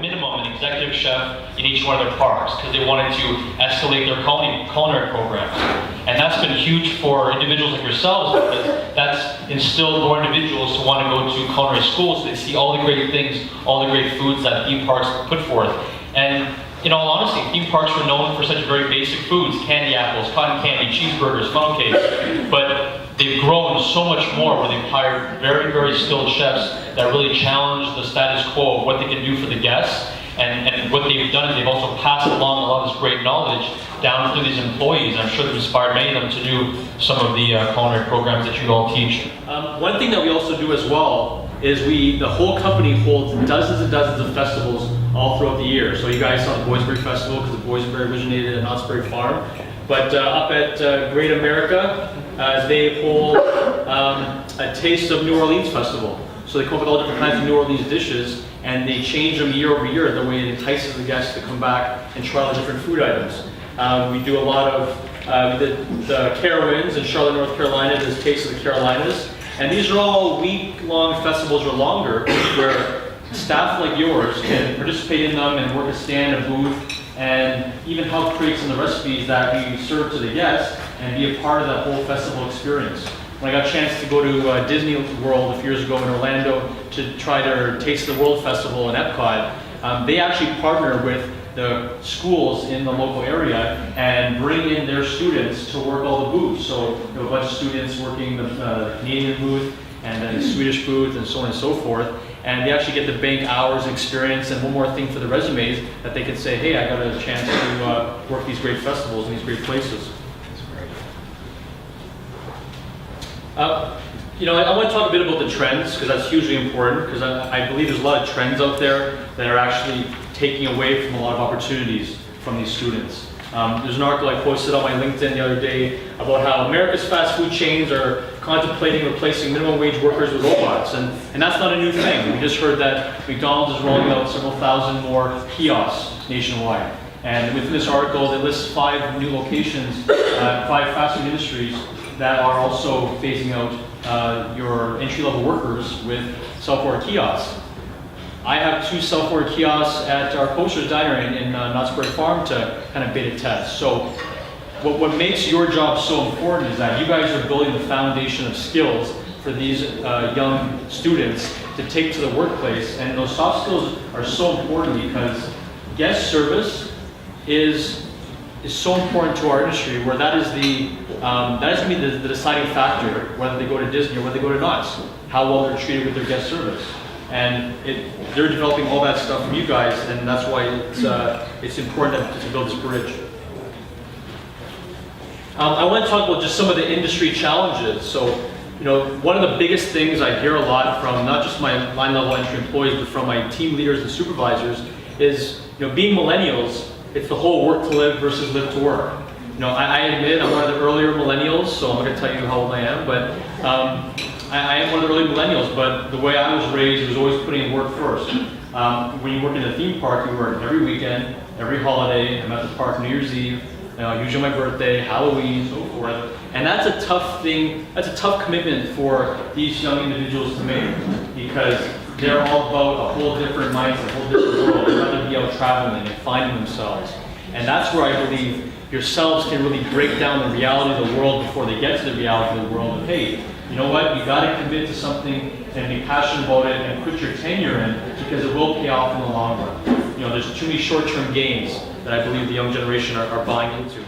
minimum an executive chef in each one of their parks because they wanted to escalate their culinary programs. And that's been huge for individuals like yourselves because that's instilled more individuals to want to go to culinary schools. So they see all the great things, all the great foods that theme parks put forth. And in all honesty, theme parks were known for such very basic foods: candy apples, cotton candy, cheeseburgers, funnel cakes. But they've grown so much more where they've hired very, very skilled chefs that really challenge the status quo of what they can do for the guests. And what they've done is they've also passed along a lot of this great knowledge down through these employees. I'm sure they've inspired many of them to do some of the culinary programs that you all teach. One thing that we also do as well is the whole company holds dozens and dozens of festivals all throughout the year. So you guys saw the Boysbury Festival because the Boysbury originated at Knott's Berry Farm. But up at Great America, they hold a Taste of New Orleans Festival. So they come up with all different kinds of New Orleans dishes, and they change them year over year. The way it entices the guests to come back and try all the different food items. We do a lot of the Carowinds in Charlotte, North Carolina. There's Taste of the Carolinas, and these are all week-long festivals or longer, where staff like yours can participate in them and work a stand, a booth, and even help create some of the recipes that we serve to the guests and be a part of that whole festival experience. When I got a chance to go to Disney World a few years ago in Orlando to try their Taste of the World Festival in Epcot, they actually partner with the schools in the local area and bring in their students to work all the booths. So you have a bunch of students working the Canadian booth and then the Swedish booth and so on and so forth. And they actually get the bank hours experience and one more thing for the resumes that they can say, hey, I got a chance to work these great festivals in these great places. I want to talk a bit about the trends because that's hugely important because I believe there's a lot of trends out there that are actually taking away from a lot of opportunities from these students. There's an article I posted on my LinkedIn the other day about how America's fast food chains are contemplating replacing minimum wage workers with robots, and that's not a new thing. We just heard that McDonald's is rolling out several thousand more kiosks nationwide. And within this article, it lists 5 new locations, 5 fast food industries that are also phasing out your entry-level workers with self-order kiosks. I have 2 self-order kiosks at our Coaster's Diner in Knott's Berry Farm to kind of beta test. So what makes your job so important is that you guys are building the foundation of skills for these young students to take to the workplace, and those soft skills are so important because guest service is so important to our industry, where that is going to be the deciding factor whether they go to Disney or whether they go to Knott's, how well they're treated with their guest service. And they're developing all that stuff from you guys, and that's why it's important to build this bridge. I want to talk about just some of the industry challenges. So, one of the biggest things I hear a lot from not just my line-level entry employees, but from my team leaders and supervisors is, being millennials, it's the whole work to live versus live to work. I admit I'm one of the earlier millennials, so I'm not going to tell you how old I am, but I am one of the early millennials, but the way I was raised was always putting in work first. When you work in a theme park, you work every weekend, every holiday. I'm at the park New Year's Eve, usually my birthday, Halloween, so forth. And that's a tough thing, that's a tough commitment for these young individuals to make because they're all about a whole different mindset, a whole different world. They'd rather be out traveling and finding themselves. And that's where I believe yourselves can really break down the reality of the world before they get to the reality of the world. And hey, you know what? You got to commit to something and be passionate about it and put your tenure in because it will pay off in the long run. There's too many short-term gains that I believe the young generation are buying into.